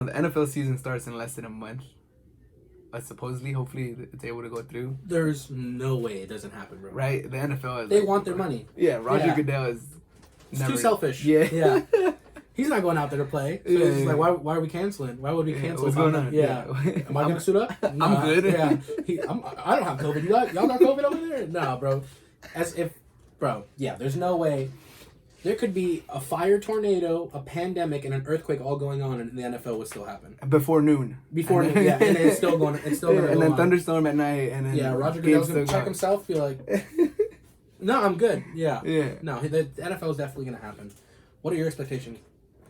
The NFL season starts in less than a month. Supposedly, hopefully, it's able to go through. There's no way it doesn't happen, bro. Right? The NFL is They want their money. Yeah, Roger Yeah. Goodell is It's never too selfish. Yeah. Yeah. He's not going out there to play. So it's like, why are we canceling? Why would we cancel? What's going on? Yeah. Am I going to suit up? I'm good. Yeah. I don't have COVID. Y'all got COVID over there? Nah, bro. There's no way. There could be a fire tornado, a pandemic, and an earthquake all going on, and the NFL would still happen before noon. And then it's still going. It's still going. And then thunderstorm at night, and then Roger Goodell's gonna check himself, be like, "No, I'm good." Yeah. No, the NFL is definitely gonna happen. What are your expectations?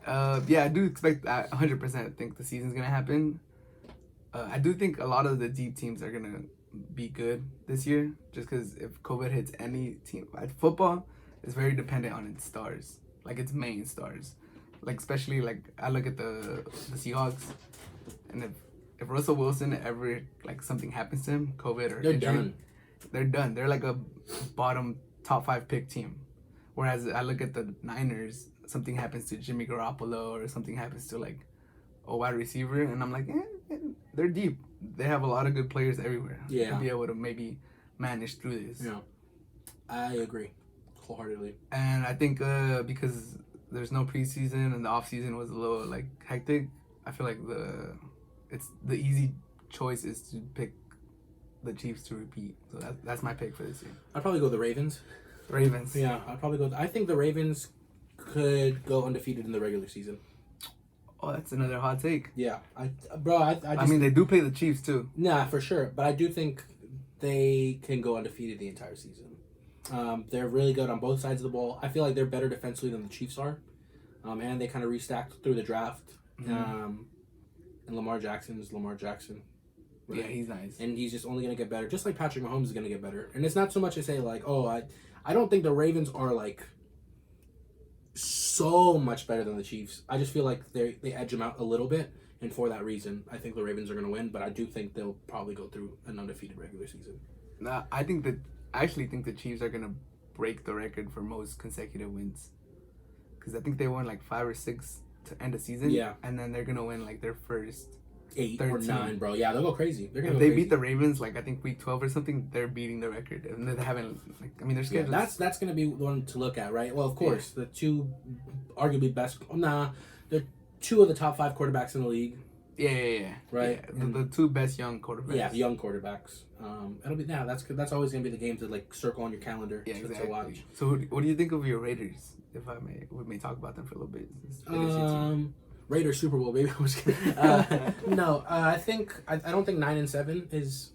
I do expect. 100% think the season's gonna happen. I do think a lot of the deep teams are gonna be good this year, just because if COVID hits any team, football is very dependent on its stars, like its main stars, like especially like I look at the Seahawks, and if Russell Wilson ever like something happens to him, COVID or they're injury, done. They're done. They're like a bottom top 5 pick team. Whereas I look at the Niners, something happens to Jimmy Garoppolo or something happens to like a wide receiver, and I'm like, they're deep. They have a lot of good players everywhere. Yeah. To be able to maybe manage through this. Yeah, I agree wholeheartedly. And I think because there's no preseason and the off season was a little like hectic, I feel like the easy choice is to pick the Chiefs to repeat. So that's my pick for this year. I'd probably go the Ravens. Ravens. Yeah, I'd probably go. I think the Ravens could go undefeated in the regular season. Oh, that's another hot take. Yeah, I mean, they do play the Chiefs too. Nah, for sure. But I do think they can go undefeated the entire season. They're really good on both sides of the ball. I feel like they're better defensively than the Chiefs are. And they kind of restacked through the draft. And Lamar Jackson is Lamar Jackson. Right? Yeah, he's nice. And he's just only going to get better. Just like Patrick Mahomes is going to get better. And it's not so much to say like, I don't think the Ravens are like so much better than the Chiefs. I just feel like they edge them out a little bit. And for that reason, I think the Ravens are going to win. But I do think they'll probably go through an undefeated regular season. Nah, I actually think the Chiefs are gonna break the record for most consecutive wins, because I think they won like 5 or 6 to end the season. Yeah, and then they're gonna win like their first 8 13. or 9, bro. Yeah, they'll go crazy. They're gonna. If they beat the Ravens, like I think week 12 or something, they're beating the record, and they haven't. Like, I mean, their schedule. Yeah, that's gonna be the one to look at, right? Well, of course, the two arguably best. They're 2 of the top 5 quarterbacks in the league. Yeah. Right. Yeah, the 2 best young quarterbacks. Yeah, young quarterbacks. It'll be that's always gonna be the game to like circle on your calendar. Yeah, exactly. To watch. So, what do you think of your Raiders? If we may talk about them for a little bit. Raiders Super Bowl, baby. No, I don't think 9-7 is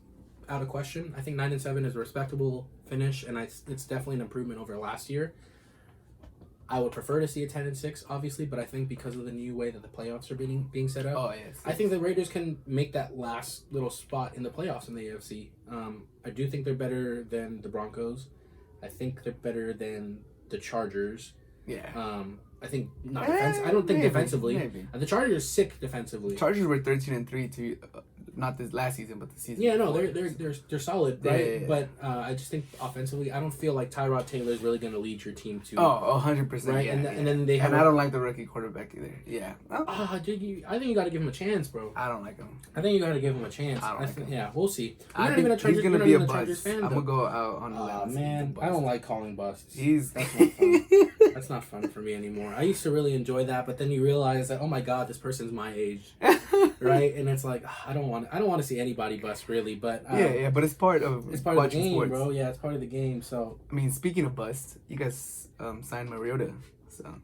out of question. I think 9-7 is a respectable finish, and it's definitely an improvement over last year. I would prefer to see a 10-6, obviously, but I think because of the new way that the playoffs are being set up, I think the Raiders can make that last little spot in the playoffs in the AFC. I do think they're better than the Broncos. I think they're better than the Chargers. Yeah. I think not I don't think maybe, defensively. Maybe. The Chargers are sick defensively. Chargers were 13-3 to not this last season, but the season. Yeah, no, before. they're solid, right? Yeah. But I just think offensively, I don't feel like Tyrod Taylor is really going to lead your team to. 100%. Right, Yeah, and then they have. And I don't like the rookie quarterback either. Yeah. I think you got to give him a chance, bro. I don't like him. I think you got to give him a chance. I don't like him. Yeah, we'll see. I think he's gonna be a bust. I'm gonna go out on a limb. Man, I don't like calling busts. That's not fun. That's not fun for me anymore. I used to really enjoy that, but then you realize that, oh my God, this person's my age, right? And it's like I don't want to see anybody bust really, but but it's part of the game, sports. bro. Yeah, it's part of the game. So I mean, speaking of bust, you guys signed Mariota, so.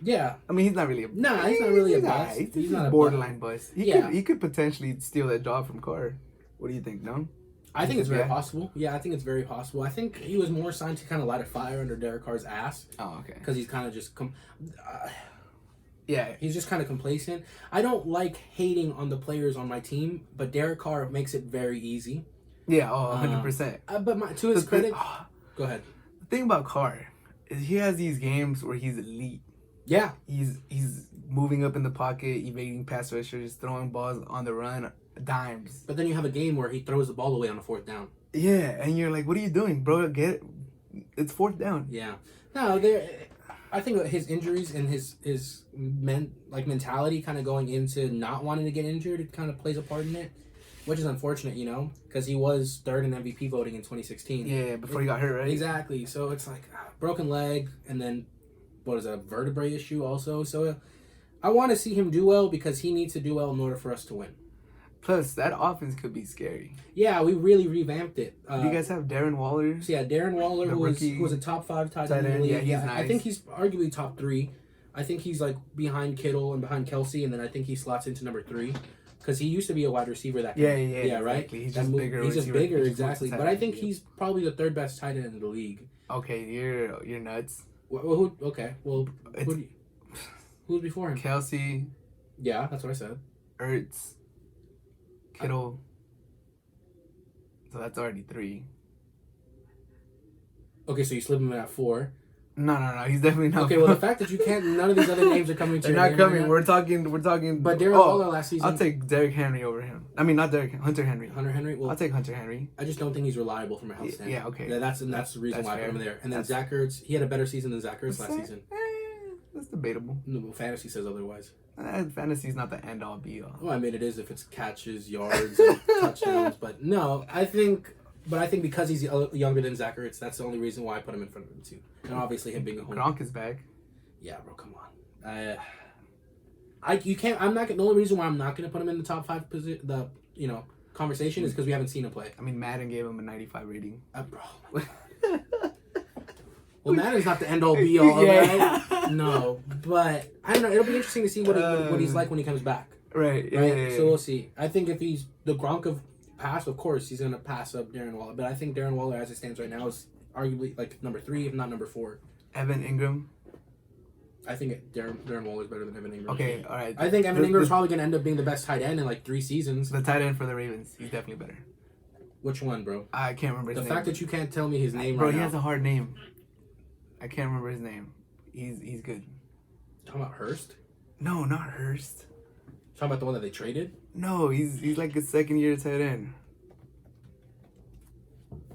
Yeah. I mean, he's not really a... he's not really a bust. He's not a borderline bust. He could potentially steal that job from Carr. What do you think, no? I think it's very possible. Yeah, I think it's very possible. I think he was more signed to kind of light a fire under Derek Carr's ass. Oh, okay. Because he's kind of just... yeah. He's just kind of complacent. I don't like hating on the players on my team, but Derek Carr makes it very easy. Yeah, 100%. But to his credit... Go ahead. The thing about Carr is he has these games where he's elite. Yeah. He's moving up in the pocket, evading pass rushers, throwing balls on the run, dimes. But then you have a game where he throws the ball away on a 4th down. Yeah, and you're like, what are you doing, bro? It's 4th down. Yeah. No, I think his injuries and his mentality kind of going into not wanting to get injured, it kind of plays a part in it, which is unfortunate, because he was third in MVP voting in 2016. Yeah, before he got hurt, right? Exactly. So it's like broken leg, and then what is it, a vertebrae issue also. So I want to see him do well because he needs to do well in order for us to win. Plus, that offense could be scary. Yeah, we really revamped it. Do you guys have Darren Waller? So Darren Waller, who was a top 5 tight end in the league. Yeah, he's nice. I think he's arguably top 3. I think he's like behind Kittle and behind Kelsey, and then I think he slots into number 3 because he used to be a wide receiver. That yeah, exactly. Right. He's just bigger. He's just bigger, exactly. But I think he's probably the 3rd best tight end in the league. Okay, you're nuts. Well, who's before him? Kelsey. Yeah, that's what I said. Ertz. Kittle. So that's already 3. Okay, so you slip him in at 4. No. He's definitely not. Okay, well, the fact that you can't, none of these other names are coming to They're not coming. We're talking. But Darren Waller last season. I'll take Derrick Henry over him. I mean, not Hunter Henry. Hunter Henry. Well, I'll take Hunter Henry. I just don't think he's reliable from a health standpoint. Yeah, okay. Yeah, that's the reason why I put him there. And then Zach Ertz, he had a better season than Zach Ertz last season. That's debatable. No, fantasy says otherwise. Fantasy's not the end all be all. Well, I mean, it is if it's catches, yards, and touchdowns. But no, I think because he's younger than Zach Ertz, that's the only reason why I put him in front of him too. And obviously him being a home. Gronk is back. Yeah, bro, come on. You can't. I'm not. The only reason why I'm not going to put him in the top 5 conversation is because we haven't seen him play. I mean, Madden gave him a 95 rating. Bro. Well, Madden's not the end all be all, right? No, but I don't know. It'll be interesting to see what he's like when he comes back. Right. Yeah. So we'll see. I think if he's the Gronk of pass, of course he's gonna pass up Darren Waller. But I think Darren Waller, as it stands right now, is arguably like number 3, if not number 4. Evan Ingram. I think Darren Waller is better than Evan Ingram. Okay, all right. I think Evan Ingram is probably gonna end up being the best tight end in like 3 seasons. The tight end for the Ravens, he's definitely better. Which one, bro? I can't remember his name. The fact that you can't tell me his name, bro, right he now. has a hard name. I can't remember his name. He's good. Talking about Hurst? No, not Hurst. Talking about the one that they traded? No, he's like a 2nd-year tight end.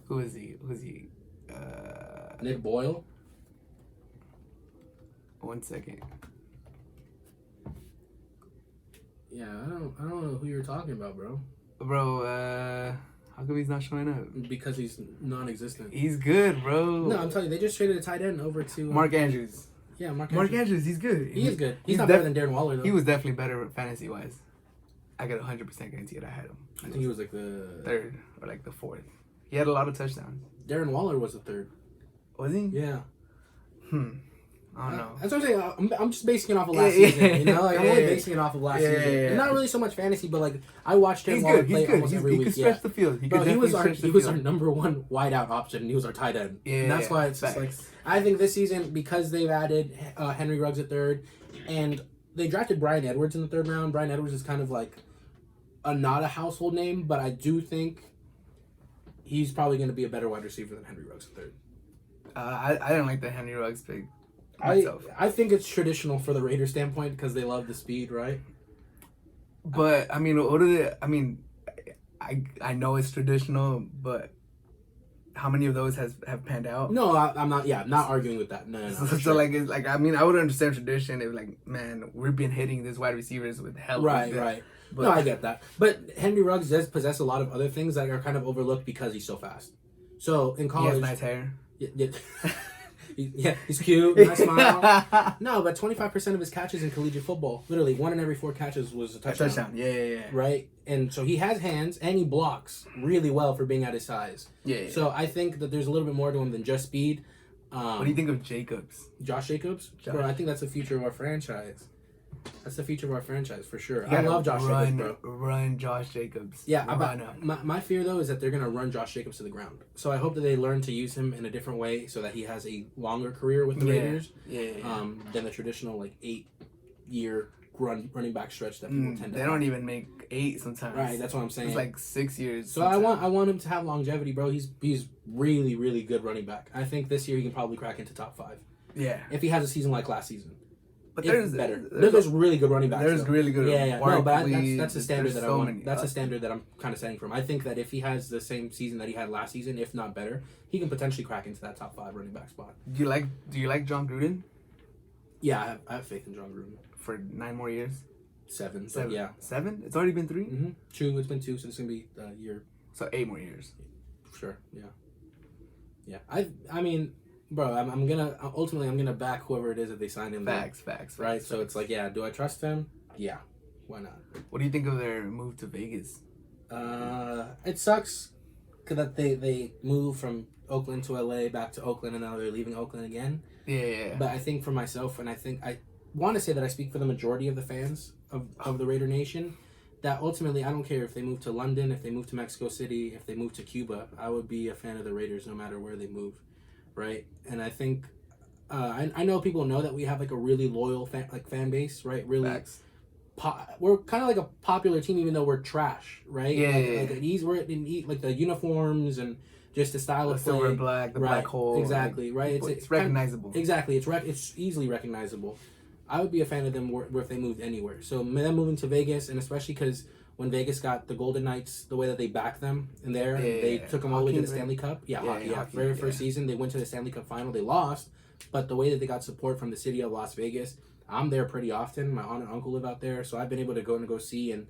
Who is he? Nick Boyle? 1 second. Yeah, I don't know who you're talking about, bro. Bro, how come he's not showing up? Because he's non-existent. He's good, bro. No, I'm telling you, they just traded a tight end over to Mark Andrews. Yeah, Mark Andrews, he's good. He is good. He's not better than Darren Waller, though. He was definitely better fantasy-wise. I got 100% guarantee that I had him. I think he was like the 3rd or like the 4th. He had a lot of touchdowns. Darren Waller was the 3rd. Was he? Yeah. I don't know. That's what I'm saying. I'm just basing it off of last season. I'm only basing it off of last season. And not really so much fantasy, but like I watched Darren Waller play almost every week. He could stretch the field. He was our number 1 wideout option, and he was our tight end. Yeah, and that's why it's just like I think this season, because they've added Henry Ruggs at 3rd, and they drafted Bryan Edwards in the 3rd round. Bryan Edwards is kind of like not a household name, but I do think he's probably going to be a better wide receiver than Henry Ruggs at 3rd. I didn't like the Henry Ruggs pick. I think it's traditional for the Raiders standpoint because they love the speed, right? But I mean, what are they? I mean, I know it's traditional, but how many of those have panned out? No, I'm not. Yeah, I'm not arguing with that. No. So sure. like, it's like I mean, I would understand tradition if like, man, we've been hitting these wide receivers with hell. Right. But, no, I get that. But Henry Ruggs does possess a lot of other things that are kind of overlooked because he's so fast. So in college, he has nice hair. Yeah, he's cute, nice smile. No, but 25% of his catches in collegiate football, literally 1 in every 4 catches was a touchdown. Yeah. Right? And so he has hands and he blocks really well for being at his size. Yeah. So I think that there's a little bit more to him than just speed. What do you think of Jacobs? Josh Jacobs? Bro, I think that's the future of our franchise. That's the future of our franchise for sure. I love Josh Jacobs, bro. Run Josh Jacobs. Yeah, my fear though is that they're gonna run Josh Jacobs to the ground. So I hope that they learn to use him in a different way so that he has a longer career with the Raiders. Than the traditional like 8-year running back stretch that people tend to. They don't even make 8 sometimes. Right, that's what I'm saying. It's like 6 years. So sometimes. I want him to have longevity, bro. He's really really good running back. I think this year he can probably crack into top 5. Yeah. If he has a season like last season. But there's better. There's really good running backs. There's really good. Yeah. No, but that's a standard that I want. Many. That's a standard that I'm kind of setting for him. I think that if he has the same season that he had last season, if not better, he can potentially crack into that top 5 running back spot. Do you like John Gruden? Yeah, I have faith in John Gruden. for 9 more years. 7. But Seven. yeah. 7? It's already been 3. Mm-hmm. 2. It's been 2, so it's gonna be a year. So 8 more years. Sure. Yeah. Yeah. I mean, bro, I'm gonna back whoever it is that they signed him. Facts. Right. So it's like, yeah, do I trust him? Yeah. Why not? What do you think of their move to Vegas? It sucks that they moved from Oakland to LA back to Oakland, and now they're leaving Oakland again. Yeah. But I think for myself, and I think I want to say that I speak for the majority of the fans of the Raider Nation, that ultimately I don't care if they move to London, if they move to Mexico City, if they move to Cuba, I would be a fan of the Raiders no matter where they move, right? And I think I know people know that we have like a really loyal fan base, right? Really. Facts. We're kind of like a popular team, even though we're trash, right? Yeah, we're in like the uniforms and just the style of play. Silver and black, the black hole. Exactly, right? It's recognizable. Exactly, it's easily recognizable. I would be a fan of them if they moved anywhere. So them moving to Vegas, and especially because when Vegas got the Golden Knights, the way that they backed them in there, and they took them all the way to the Stanley Cup. Very first season, they went to the Stanley Cup final. They lost, but the way that they got support from the city of Las Vegas, I'm there pretty often. My aunt and uncle live out there, so I've been able to go see and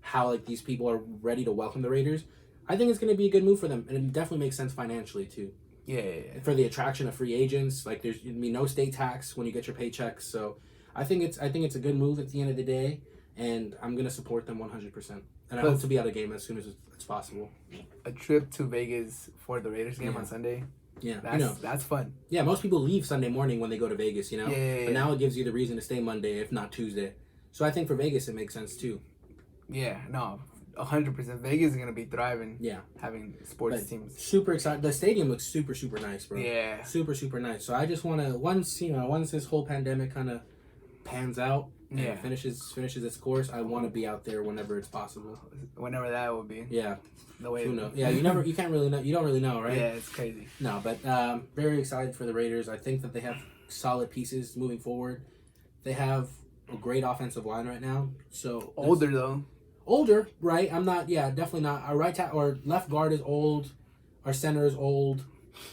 how like these people are ready to welcome the Raiders. I think it's going to be a good move for them, and it definitely makes sense financially too. Yeah. For the attraction of free agents, like there's no state tax when you get your paychecks, so I think it's a good move at the end of the day, and I'm going to support them 100%. And I hope to be at a game as soon as it's possible. A trip to Vegas for the Raiders game on Sunday. Yeah, that's fun. Yeah, most people leave Sunday morning when they go to Vegas, you know? Yeah. But now it gives you the reason to stay Monday, if not Tuesday. So I think for Vegas, it makes sense too. Yeah, no, 100%. Vegas is going to be thriving. Yeah. Having sports teams. Super excited. The stadium looks super, super nice, bro. Yeah. Super, super nice. So I just want to, once this whole pandemic kind of pans out and finishes its course, I want to be out there whenever it's possible. Whenever that will be. Yeah. The way. Who knows? Yeah, you can't really know. You don't really know, right? Yeah, it's crazy. No, but very excited for the Raiders. I think that they have solid pieces moving forward. They have a great offensive line right now. So older though. Older, right? I'm not. Yeah, definitely not. Our or left guard is old. Our center is old.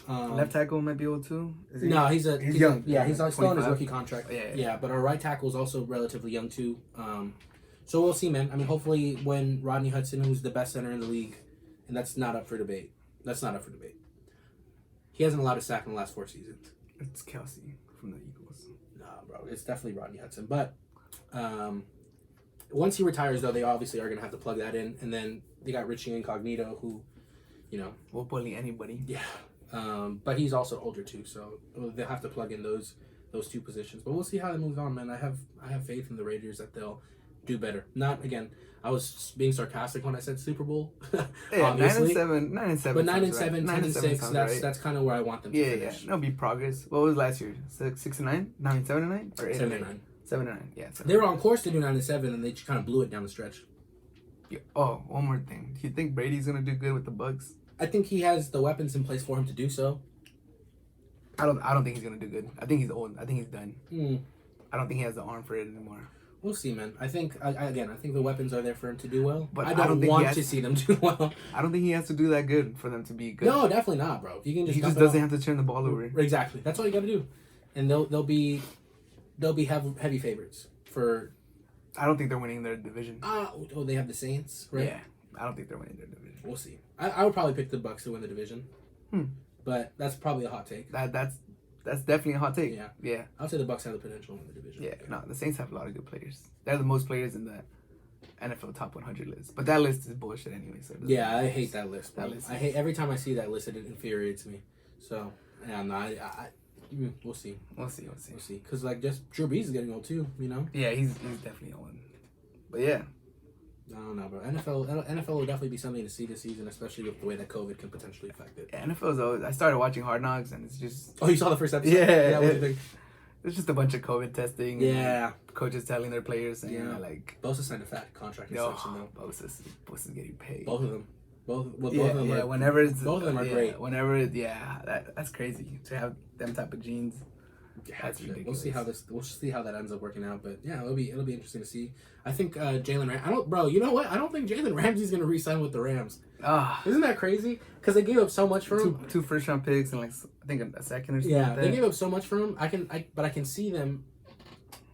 Left tackle might be old too. No, he's young. Yeah, he's still on his 25. rookie contract. Yeah. But our right tackle is also relatively young too. So we'll see, man. I mean, hopefully when Rodney Hudson, who's the best center in the league, and that's not up for debate. He hasn't allowed a sack in the last 4 seasons. It's Kelsey from the Eagles. Nah, bro, it's definitely Rodney Hudson. But once he retires, though, they obviously are gonna have to plug that in, and then they got Richie Incognito, who, will bully anybody. Yeah. But he's also older too, so they'll have to plug in those 2 positions. But we'll see how it moves on, man. I have faith in the Raiders that they'll do better. Not again. I was being sarcastic when I said Super Bowl. Yeah, obviously. 9-7. But 9-7, 10-6. Right. That's kind of where I want them to finish. Yeah. That'll be progress. What was last year? 6-9? 9-7-9? Or 7-9. 7-9. Yeah. 7-9. They were on course to do 9-7, and they just kind of blew it down the stretch. Yeah. Oh, one more thing. Do you think Brady's gonna do good with the Bucks? I think he has the weapons in place for him to do so. I don't think he's gonna do good. I think he's old. I think he's done. Mm. I don't think he has the arm for it anymore. We'll see, man. I think I think the weapons are there for him to do well. But I don't think want to see them do well. I don't think he has to do that good for them to be good. No, definitely not, bro. You can he just doesn't have to turn the ball over. Exactly. That's all you got to do, and they'll be heavy favorites for. I don't think they're winning their division. They have the Saints, right? Yeah, I don't think they're winning their division. We'll see. I would probably pick the Bucks to win the division, but that's probably a hot take. That's definitely a hot take. Yeah. I'll say the Bucks have the potential to win the division. Yeah, no, the Saints have a lot of good players. They're the most players in the NFL top 100 list. But that list is bullshit anyway. So yeah, I hate that list. Bro. I hate every time I see that list. It infuriates me. So yeah, no, we'll see. We'll see. Because like just Drew Brees is getting old too. Yeah, he's definitely old. But yeah. I don't know, bro. NFL will definitely be something to see this season, especially with the way that COVID can potentially affect it. Yeah, NFL's always. I started watching Hard Knocks, and it's just. Oh, you saw the first episode? Yeah. What do you think? It's just a bunch of COVID testing. Yeah. And coaches telling their players, saying like. Bosa signed a fat contract extension though. Bosa's getting paid. Both of them. Both of them. Yeah. Both of them are great. Whenever, that's crazy to have them type of genes. Yeah, that's ridiculous. We'll see how that ends up working out, but yeah, it'll be interesting to see. I think Jalen Ramsey. You know what? I don't think Jalen Ramsey's gonna re-sign with the Rams. Isn't that crazy? Because they gave up so much for him. 2 first-round picks and I think a second or something. Yeah, they gave up so much for him. But I can see them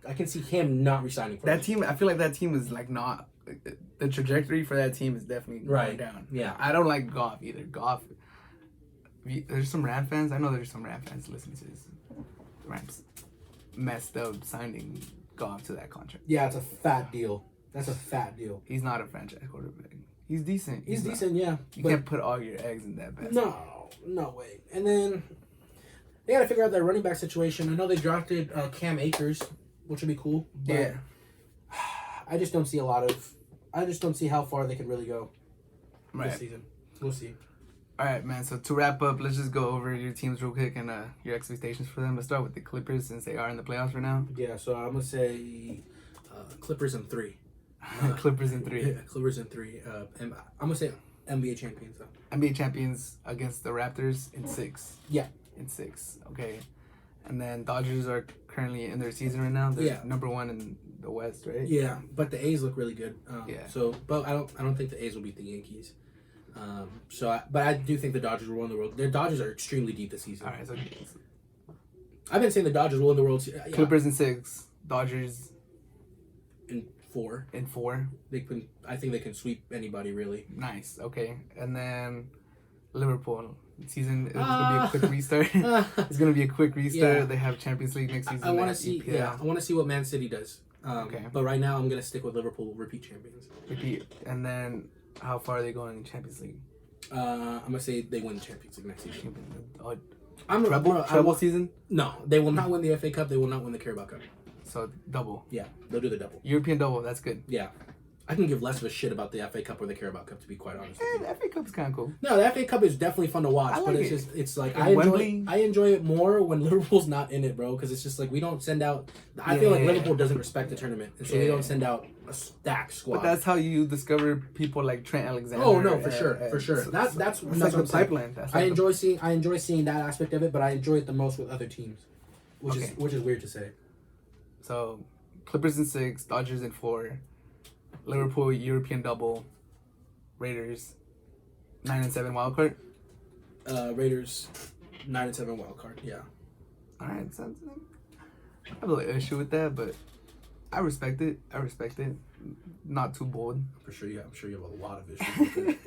I can see him not resigning for that team. I feel like that team is like not. The trajectory for that team is definitely going down. Yeah. I don't like Goff either. Goff. There's some Ram fans. I know there's some Ram fans listening to this. Rams messed up signing Goff to that contract. Yeah, it's a fat deal. That's a fat deal. He's not a franchise quarterback. He's decent. He's decent, yeah. You can't put all your eggs in that basket. No way. And then they got to figure out their running back situation. I know they drafted Cam Akers, which would be cool. But Yeah. I just don't see how far they can really go this season. We'll see. All right, man. So to wrap up, let's just go over your teams real quick and your expectations for them. Let's start with the Clippers since they are in the playoffs right now. Yeah, so I'm going to say Clippers in 3. Clippers in 3. Yeah, Clippers in 3. And I'm going to say NBA champions, though. NBA champions against the Raptors in 6. Yeah. In 6. Okay. And then Dodgers are currently in their season right now. They're number 1 in the West, right? Yeah, but the A's look really good. Yeah. So, but I don't think the A's will beat the Yankees. But I do think the Dodgers will win the World. Their Dodgers are extremely deep this season. All right, so I've been saying the Dodgers will win the World Series. Yeah. Clippers in 6, Dodgers in 4. in 4. I think they can sweep anybody really. Nice. Okay, and then Liverpool season is gonna be a quick restart. It's gonna be a quick restart. Yeah. They have Champions League next season. I want to see. EPL. Yeah, I want to see what Man City does. Okay. But right now, I'm gonna stick with Liverpool, repeat champions. Repeat, and then how far are they going in Champions League? I'm gonna say they win the Champions League next season. Treble season? No, they will not win the FA Cup. They will not win the Carabao Cup. So double. Yeah, they'll do the double. European double. That's good. Yeah. I can give less of a shit about the FA Cup or the Carabao Cup, to be quite honest. The FA Cup is kind of cool. No, the FA Cup is definitely fun to watch, I like but it's it. just I Wembley? enjoy it more when Liverpool's not in it, bro, because it's just like we don't send out. I feel like Liverpool doesn't respect the tournament, and so we don't send out a stacked squad. But that's how you discover people like Trent Alexander. Oh no, for sure. That's like what the I'm saying. pipeline. I enjoy seeing that aspect of it, but I enjoy it the most with other teams, which is weird to say. So, Clippers in 6, Dodgers in 4, Liverpool European double, Raiders 9 and 7 wild card. Raiders 9 and 7 wild card. Yeah. All right, I have a little issue with that, but I respect it. Not too bold. For sure, yeah. I'm sure you have a lot of issues with it.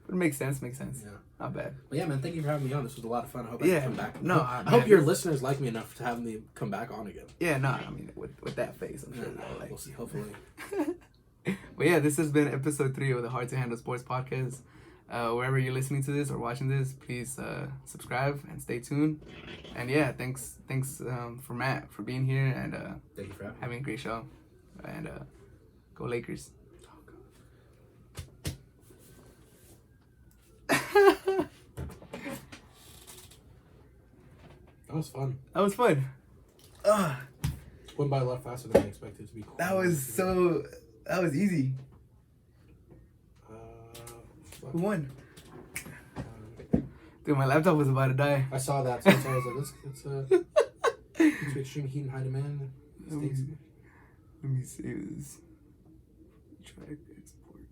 But it makes sense. Yeah. Not bad. But yeah, man, thank you for having me on. This was a lot of fun. I hope I can come back. No, I hope your listeners like me enough to have me come back on again. Yeah, no, I mean, with that face, I'm sure. We'll see, hopefully. But yeah, this has been episode 3 of the Hard to Handle Sports podcast. Wherever you're listening to this or watching this, please subscribe and stay tuned. And yeah, thanks for Matt for being here and Thank you for having a great show. And go Lakers. That was fun. That was fun. Went by a lot faster than I expected it to be. Cool. That was easy. Who won? Dude, my laptop was about to die. I saw that, so I was like, it's to extreme heat and high demand. Let me save this. Try to export.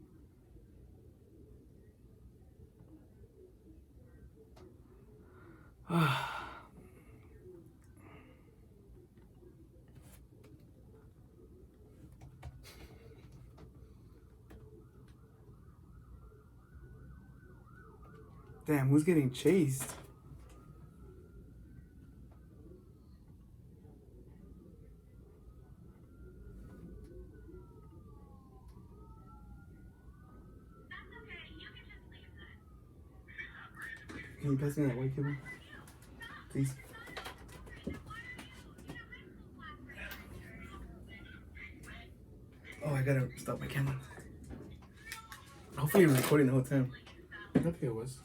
Damn, who's getting chased? Can you pass me that white cable? Please. Oh, I gotta stop my camera. Hopefully you're recording the whole time. Okay, it was.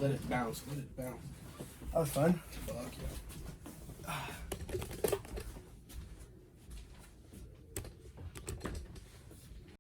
Let it bounce. That was fun. Fuck yeah.